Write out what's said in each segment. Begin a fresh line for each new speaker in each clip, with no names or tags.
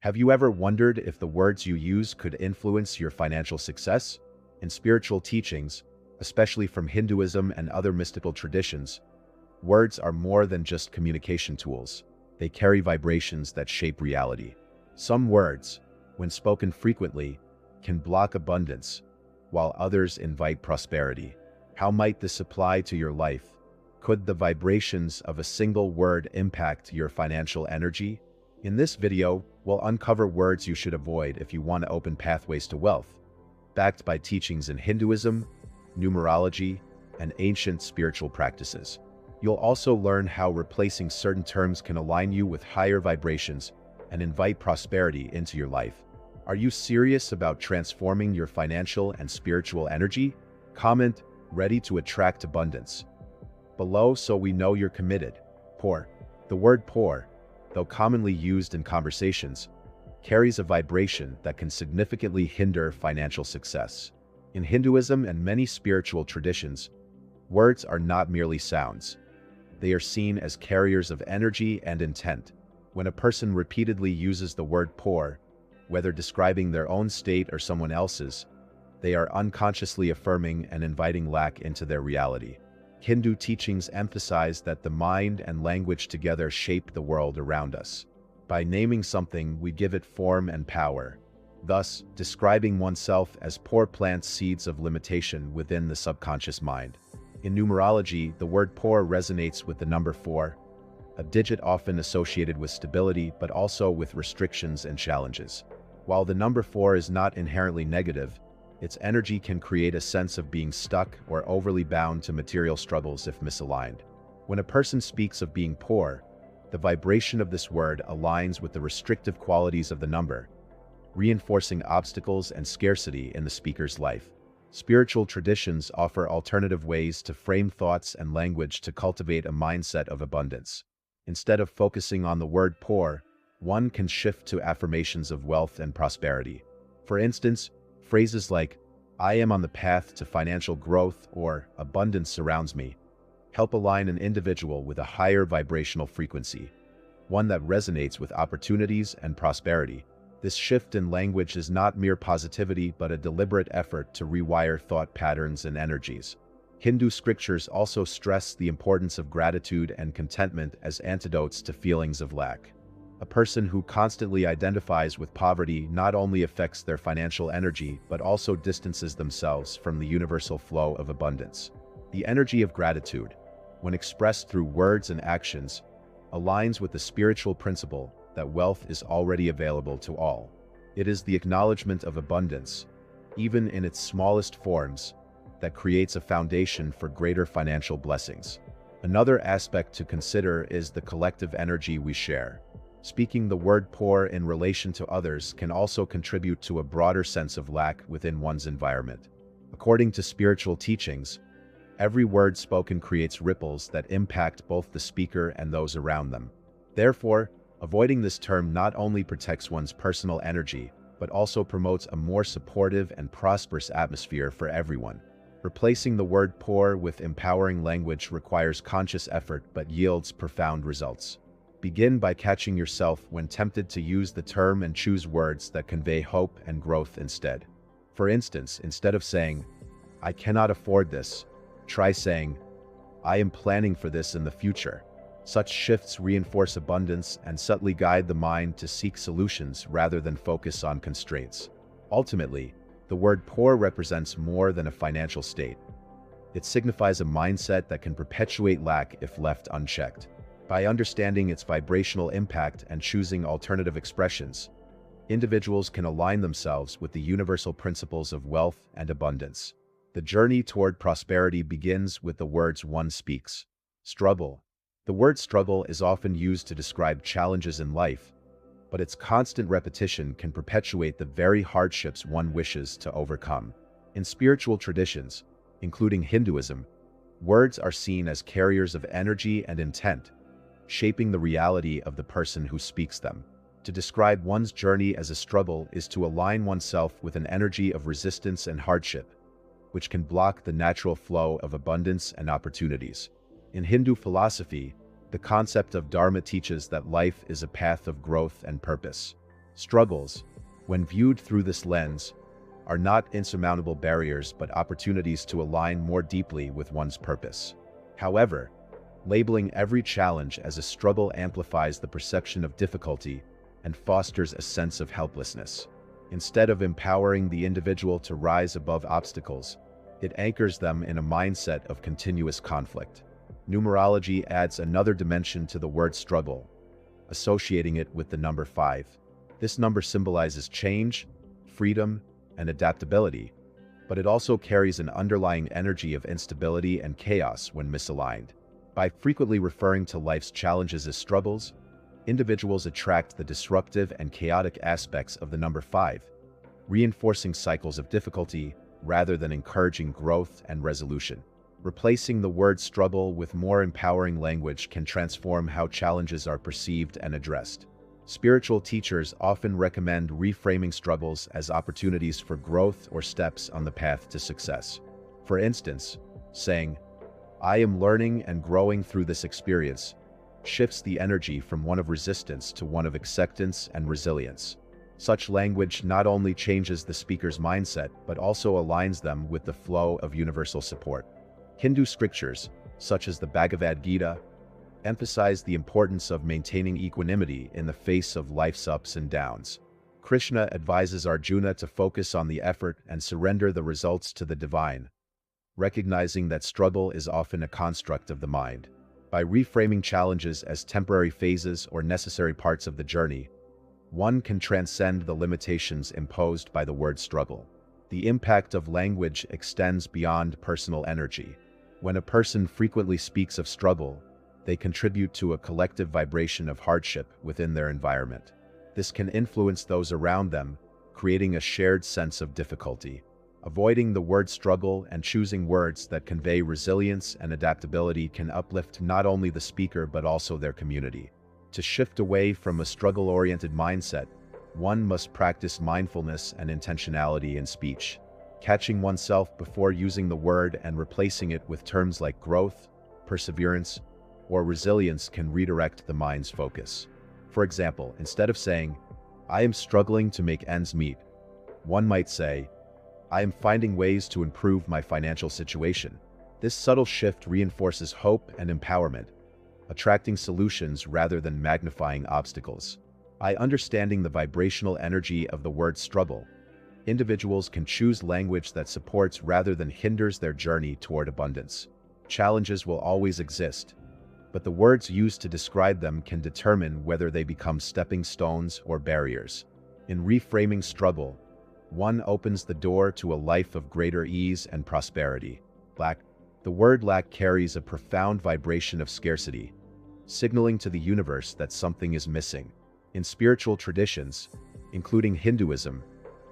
Have you ever wondered if the words you use could influence your financial success? In spiritual teachings, especially from Hinduism and other mystical traditions, words are more than just communication tools. They carry vibrations that shape reality. Some words, when spoken frequently, can block abundance, while others invite prosperity. How might this apply to your life? Could the vibrations of a single word impact your financial energy? In this video, we'll uncover words you should avoid if you want to open pathways to wealth, backed by teachings in Hinduism, numerology, and ancient spiritual practices. You'll also learn how replacing certain terms can align you with higher vibrations and invite prosperity into your life. Are you serious about transforming your financial and spiritual energy? Comment, ready to attract abundance, below so we know you're committed. Poor. The word poor, though commonly used in conversations, carries a vibration that can significantly hinder financial success. In Hinduism and many spiritual traditions, words are not merely sounds. They are seen as carriers of energy and intent. When a person repeatedly uses the word poor, whether describing their own state or someone else's, they are unconsciously affirming and inviting lack into their reality. Hindu teachings emphasize that the mind and language together shape the world around us. By naming something, we give it form and power. Thus, describing oneself as poor plants seeds of limitation within the subconscious mind. In numerology, the word poor resonates with the number 4, a digit often associated with stability but also with restrictions and challenges. While the number 4 is not inherently negative, its energy can create a sense of being stuck or overly bound to material struggles if misaligned. When a person speaks of being poor, the vibration of this word aligns with the restrictive qualities of the number, reinforcing obstacles and scarcity in the speaker's life. Spiritual traditions offer alternative ways to frame thoughts and language to cultivate a mindset of abundance. Instead of focusing on the word poor, one can shift to affirmations of wealth and prosperity. For instance, phrases like, "I am on the path to financial growth," or "abundance surrounds me," help align an individual with a higher vibrational frequency, one that resonates with opportunities and prosperity. This shift in language is not mere positivity but a deliberate effort to rewire thought patterns and energies. Hindu scriptures also stress the importance of gratitude and contentment as antidotes to feelings of lack. A person who constantly identifies with poverty not only affects their financial energy but also distances themselves from the universal flow of abundance. The energy of gratitude, when expressed through words and actions, aligns with the spiritual principle that wealth is already available to all. It is the acknowledgement of abundance, even in its smallest forms, that creates a foundation for greater financial blessings. Another aspect to consider is the collective energy we share. Speaking the word poor in relation to others can also contribute to a broader sense of lack within one's environment. According to spiritual teachings, every word spoken creates ripples that impact both the speaker and those around them. Therefore, avoiding this term not only protects one's personal energy, but also promotes a more supportive and prosperous atmosphere for everyone. Replacing the word poor with empowering language requires conscious effort but yields profound results. Begin by catching yourself when tempted to use the term and choose words that convey hope and growth instead. For instance, instead of saying, "I cannot afford this," try saying, "I am planning for this in the future." Such shifts reinforce abundance and subtly guide the mind to seek solutions rather than focus on constraints. Ultimately, the word poor represents more than a financial state. It signifies a mindset that can perpetuate lack if left unchecked. By understanding its vibrational impact and choosing alternative expressions, individuals can align themselves with the universal principles of wealth and abundance. The journey toward prosperity begins with the words one speaks. Struggle. The word struggle is often used to describe challenges in life, but its constant repetition can perpetuate the very hardships one wishes to overcome. In spiritual traditions, including Hinduism, words are seen as carriers of energy and intent, shaping the reality of the person who speaks them. To describe one's journey as a struggle is to align oneself with an energy of resistance and hardship, which can block the natural flow of abundance and opportunities. In Hindu philosophy, the concept of dharma teaches that life is a path of growth and purpose. Struggles, when viewed through this lens, are not insurmountable barriers but opportunities to align more deeply with one's purpose. However, labeling every challenge as a struggle amplifies the perception of difficulty and fosters a sense of helplessness. Instead of empowering the individual to rise above obstacles, it anchors them in a mindset of continuous conflict. Numerology adds another dimension to the word struggle, associating it with the number 5. This number symbolizes change, freedom, and adaptability, but it also carries an underlying energy of instability and chaos when misaligned. By frequently referring to life's challenges as struggles, individuals attract the disruptive and chaotic aspects of the number 5, reinforcing cycles of difficulty rather than encouraging growth and resolution. Replacing the word struggle with more empowering language can transform how challenges are perceived and addressed. Spiritual teachers often recommend reframing struggles as opportunities for growth or steps on the path to success. For instance, saying, "I am learning and growing through this experience," shifts the energy from one of resistance to one of acceptance and resilience. Such language not only changes the speaker's mindset but also aligns them with the flow of universal support. Hindu scriptures, such as the Bhagavad Gita, emphasize the importance of maintaining equanimity in the face of life's ups and downs. Krishna advises Arjuna to focus on the effort and surrender the results to the divine, recognizing that struggle is often a construct of the mind. By reframing challenges as temporary phases or necessary parts of the journey, one can transcend the limitations imposed by the word struggle. The impact of language extends beyond personal energy. When a person frequently speaks of struggle, they contribute to a collective vibration of hardship within their environment. This can influence those around them, creating a shared sense of difficulty. Avoiding the word struggle and choosing words that convey resilience and adaptability can uplift not only the speaker but also their community. To shift away from a struggle-oriented mindset, one must practice mindfulness and intentionality in speech. Catching oneself before using the word and replacing it with terms like growth, perseverance, or resilience can redirect the mind's focus. For example, instead of saying, "I am struggling to make ends meet," one might say, "I am finding ways to improve my financial situation." This subtle shift reinforces hope and empowerment, attracting solutions rather than magnifying obstacles. By understanding the vibrational energy of the word struggle, individuals can choose language that supports rather than hinders their journey toward abundance. Challenges will always exist, but the words used to describe them can determine whether they become stepping stones or barriers. In reframing struggle, one opens the door to a life of greater ease and prosperity. Lack. The word lack carries a profound vibration of scarcity, signaling to the universe that something is missing. In spiritual traditions, including Hinduism,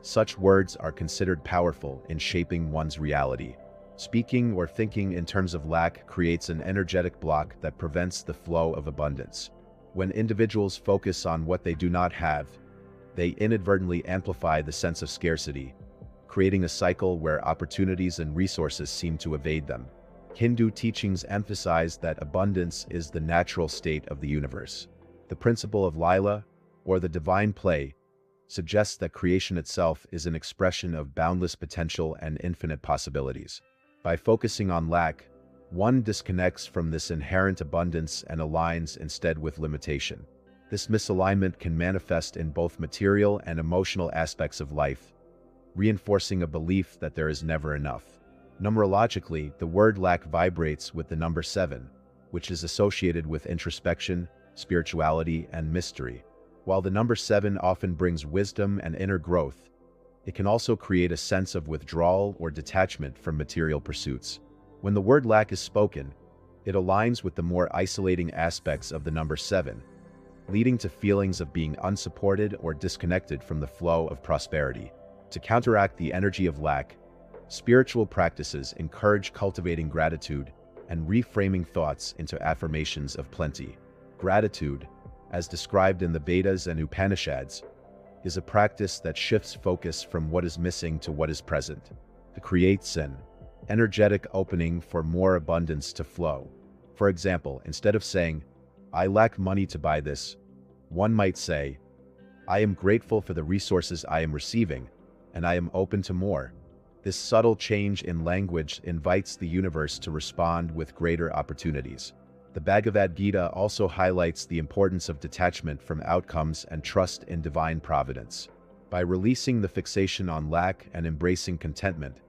such words are considered powerful in shaping one's reality. Speaking or thinking in terms of lack creates an energetic block that prevents the flow of abundance. When individuals focus on what they do not have, they inadvertently amplify the sense of scarcity, creating a cycle where opportunities and resources seem to evade them. Hindu teachings emphasize that abundance is the natural state of the universe. The principle of Lila, or the divine play, suggests that creation itself is an expression of boundless potential and infinite possibilities. By focusing on lack, one disconnects from this inherent abundance and aligns instead with limitation. This misalignment can manifest in both material and emotional aspects of life, reinforcing a belief that there is never enough. Numerologically, the word lack vibrates with the number 7, which is associated with introspection, spirituality, and mystery. While the number 7 often brings wisdom and inner growth, it can also create a sense of withdrawal or detachment from material pursuits. When the word lack is spoken, it aligns with the more isolating aspects of the number 7, leading to feelings of being unsupported or disconnected from the flow of prosperity. To counteract the energy of lack, spiritual practices encourage cultivating gratitude and reframing thoughts into affirmations of plenty. Gratitude, as described in the Vedas and Upanishads, is a practice that shifts focus from what is missing to what is present. It creates an energetic opening for more abundance to flow. For example, instead of saying, "I lack money to buy this," one might say, I am grateful for the resources I am receiving, and I am open to more. This subtle change in language invites the universe to respond with greater opportunities. The Bhagavad Gita also highlights the importance of detachment from outcomes and trust in divine providence. By releasing the fixation on lack and embracing contentment,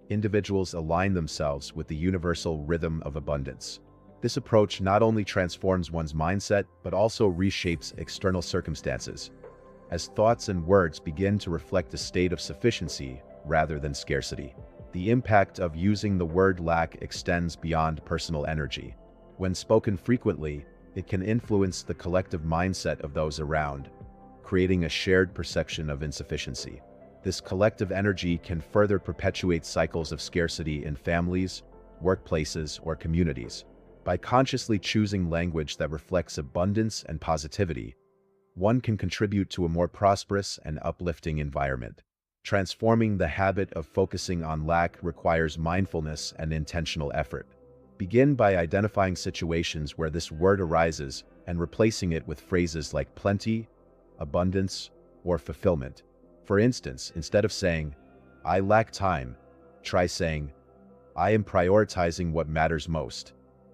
individuals align themselves with the universal rhythm of abundance. This approach not only transforms one's mindset, but also reshapes external circumstances, as thoughts and words begin to reflect a state of sufficiency rather than scarcity. The impact of using the word lack extends beyond personal energy. When spoken frequently, it can influence the collective mindset of those around, creating a shared perception of insufficiency. This collective energy can further perpetuate cycles of scarcity in families, workplaces, or communities. By consciously choosing language that reflects abundance and positivity, one can contribute to a more prosperous and uplifting environment. Transforming the habit of focusing on lack requires mindfulness and intentional effort. Begin by identifying situations where this word arises and replacing it with phrases like plenty, abundance, or fulfillment. For instance, instead of saying, "I lack time," try saying, "I am prioritizing what matters most."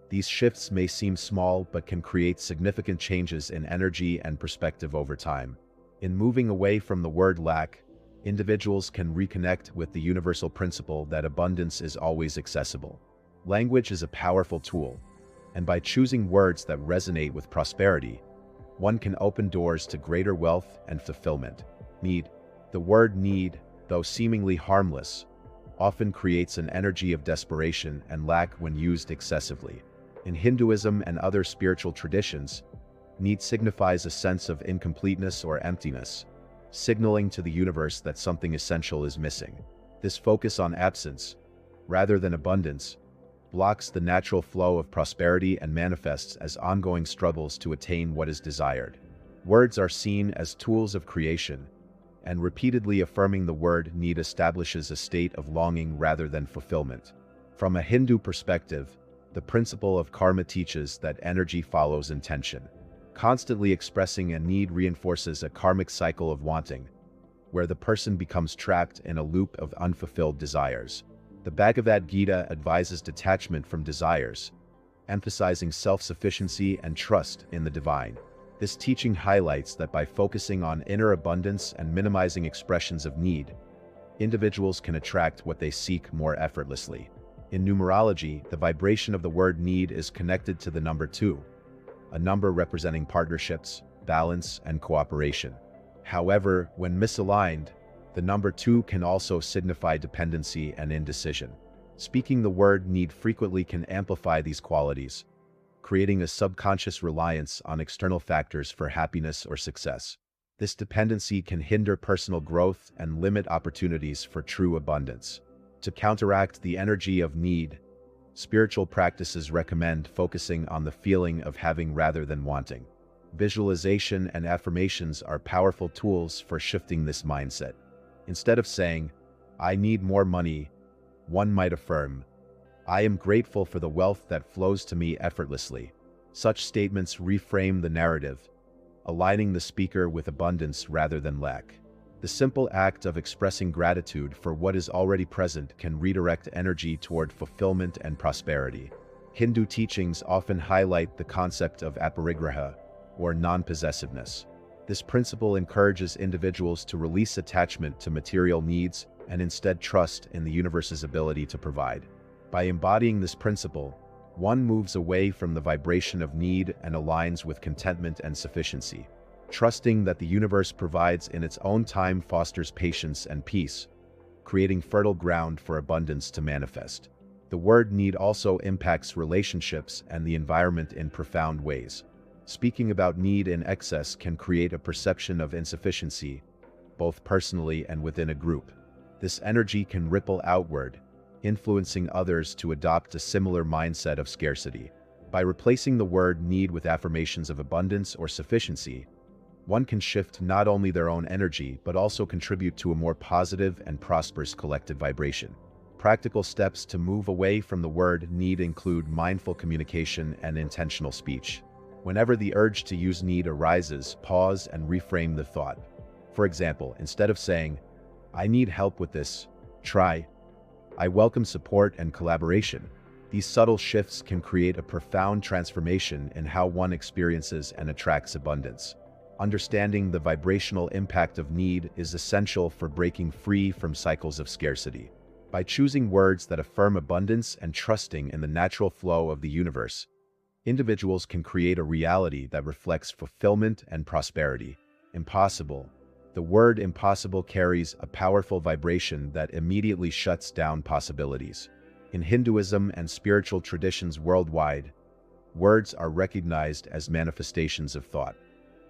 These shifts may seem small but can create significant changes in energy and perspective over time. In moving away from the word lack, individuals can reconnect with the universal principle that abundance is always accessible. Language is a powerful tool, and by choosing words that resonate with prosperity, one can open doors to greater wealth and fulfillment. Need. The word need, though seemingly harmless, often creates an energy of desperation and lack when used excessively. In Hinduism and other spiritual traditions, need signifies a sense of incompleteness or emptiness, signaling to the universe that something essential is missing. This focus on absence, rather than abundance, blocks the natural flow of prosperity and manifests as ongoing struggles to attain what is desired. Words are seen as tools of creation, and repeatedly affirming the word need establishes a state of longing rather than fulfillment. From a Hindu perspective, the principle of karma teaches that energy follows intention. Constantly expressing a need reinforces a karmic cycle of wanting, where the person becomes trapped in a loop of unfulfilled desires. The Bhagavad Gita advises detachment from desires, emphasizing self-sufficiency and trust in the divine. This teaching highlights that by focusing on inner abundance and minimizing expressions of need, individuals can attract what they seek more effortlessly. In numerology, the vibration of the word need is connected to the number 2, a number representing partnerships, balance, and cooperation. However, when misaligned, the number 2 can also signify dependency and indecision. Speaking the word need frequently can amplify these qualities, creating a subconscious reliance on external factors for happiness or success. This dependency can hinder personal growth and limit opportunities for true abundance. To counteract the energy of need, spiritual practices recommend focusing on the feeling of having rather than wanting. Visualization and affirmations are powerful tools for shifting this mindset. Instead of saying, "I need more money," one might affirm, "I am grateful for the wealth that flows to me effortlessly." Such statements reframe the narrative, aligning the speaker with abundance rather than lack. The simple act of expressing gratitude for what is already present can redirect energy toward fulfillment and prosperity. Hindu teachings often highlight the concept of aparigraha, or non-possessiveness. This principle encourages individuals to release attachment to material needs and instead trust in the universe's ability to provide. By embodying this principle, one moves away from the vibration of need and aligns with contentment and sufficiency. Trusting that the universe provides in its own time fosters patience and peace, creating fertile ground for abundance to manifest. The word need also impacts relationships and the environment in profound ways. Speaking about need in excess can create a perception of insufficiency, both personally and within a group. This energy can ripple outward, influencing others to adopt a similar mindset of scarcity. By replacing the word need with affirmations of abundance or sufficiency, one can shift not only their own energy but also contribute to a more positive and prosperous collective vibration. Practical steps to move away from the word need include mindful communication and intentional speech. Whenever the urge to use need arises, pause and reframe the thought. For example, instead of saying, "I need help with this," try, "I welcome support and collaboration." These subtle shifts can create a profound transformation in how one experiences and attracts abundance. Understanding the vibrational impact of need is essential for breaking free from cycles of scarcity. By choosing words that affirm abundance and trusting in the natural flow of the universe, individuals can create a reality that reflects fulfillment and prosperity. Impossible. The word impossible carries a powerful vibration that immediately shuts down possibilities. In Hinduism and spiritual traditions worldwide, words are recognized as manifestations of thought.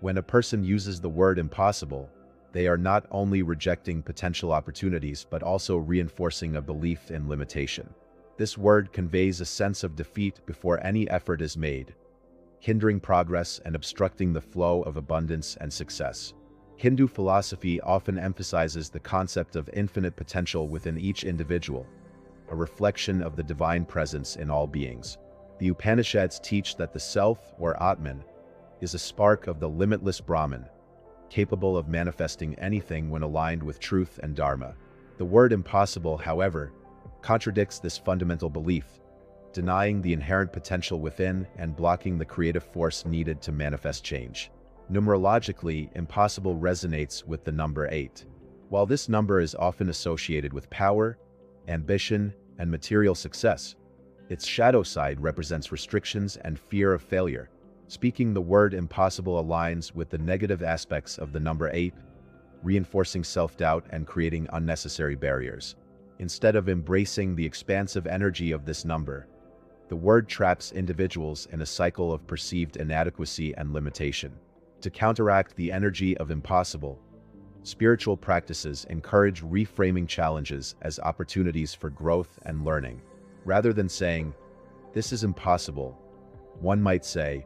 When a person uses the word impossible, they are not only rejecting potential opportunities but also reinforcing a belief in limitation. This word conveys a sense of defeat before any effort is made, hindering progress and obstructing the flow of abundance and success. Hindu philosophy often emphasizes the concept of infinite potential within each individual, a reflection of the divine presence in all beings. The Upanishads teach that the self, or Atman, is a spark of the limitless Brahman, capable of manifesting anything when aligned with truth and dharma. The word impossible, however, contradicts this fundamental belief, denying the inherent potential within and blocking the creative force needed to manifest change. Numerologically, impossible resonates with the number 8. While this number is often associated with power, ambition, and material success, its shadow side represents restrictions and fear of failure. Speaking the word impossible aligns with the negative aspects of the number 8, reinforcing self-doubt and creating unnecessary barriers. Instead of embracing the expansive energy of this number, the word traps individuals in a cycle of perceived inadequacy and limitation. To counteract the energy of impossible, spiritual practices encourage reframing challenges as opportunities for growth and learning. Rather than saying, "This is impossible," one might say,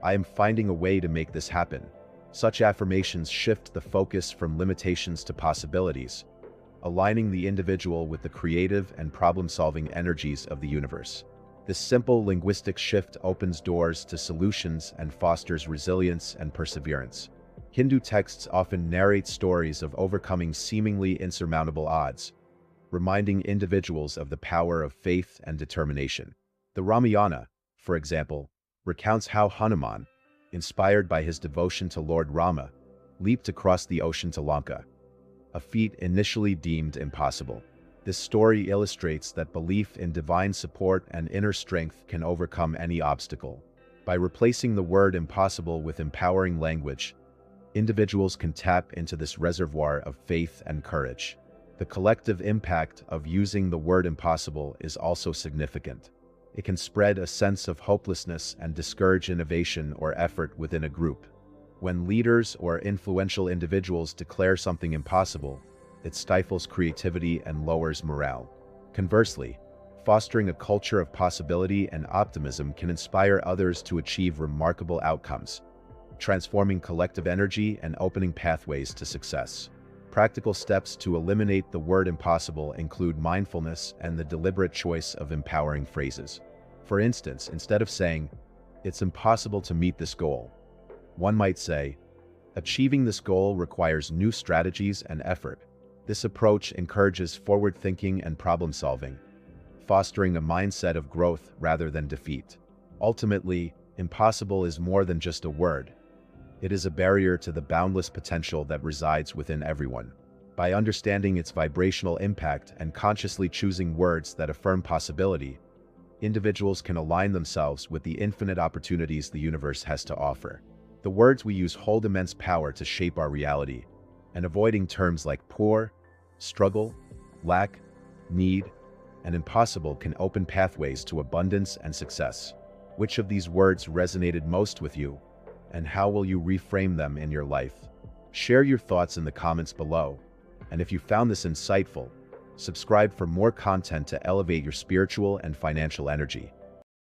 "I am finding a way to make this happen." Such affirmations shift the focus from limitations to possibilities, aligning the individual with the creative and problem-solving energies of the universe. This simple linguistic shift opens doors to solutions and fosters resilience and perseverance. Hindu texts often narrate stories of overcoming seemingly insurmountable odds, reminding individuals of the power of faith and determination. The Ramayana, for example, recounts how Hanuman, inspired by his devotion to Lord Rama, leaped across the ocean to Lanka, a feat initially deemed impossible. This story illustrates that belief in divine support and inner strength can overcome any obstacle. By replacing the word impossible with empowering language, individuals can tap into this reservoir of faith and courage. The collective impact of using the word impossible is also significant. It can spread a sense of hopelessness and discourage innovation or effort within a group. When leaders or influential individuals declare something impossible, it stifles creativity and lowers morale. Conversely, fostering a culture of possibility and optimism can inspire others to achieve remarkable outcomes, transforming collective energy and opening pathways to success. Practical steps to eliminate the word impossible include mindfulness and the deliberate choice of empowering phrases. For instance, instead of saying, "It's impossible to meet this goal," one might say, "Achieving this goal requires new strategies and effort." This approach encourages forward thinking and problem solving, fostering a mindset of growth rather than defeat. Ultimately, impossible is more than just a word. It is a barrier to the boundless potential that resides within everyone. By understanding its vibrational impact and consciously choosing words that affirm possibility, individuals can align themselves with the infinite opportunities the universe has to offer. The words we use hold immense power to shape our reality, and avoiding terms like poor, struggle, lack, need, and impossible can open pathways to abundance and success. Which of these words resonated most with you, and how will you reframe them in your life? Share your thoughts in the comments below, and if you found this insightful, subscribe for more content to elevate your spiritual and financial energy.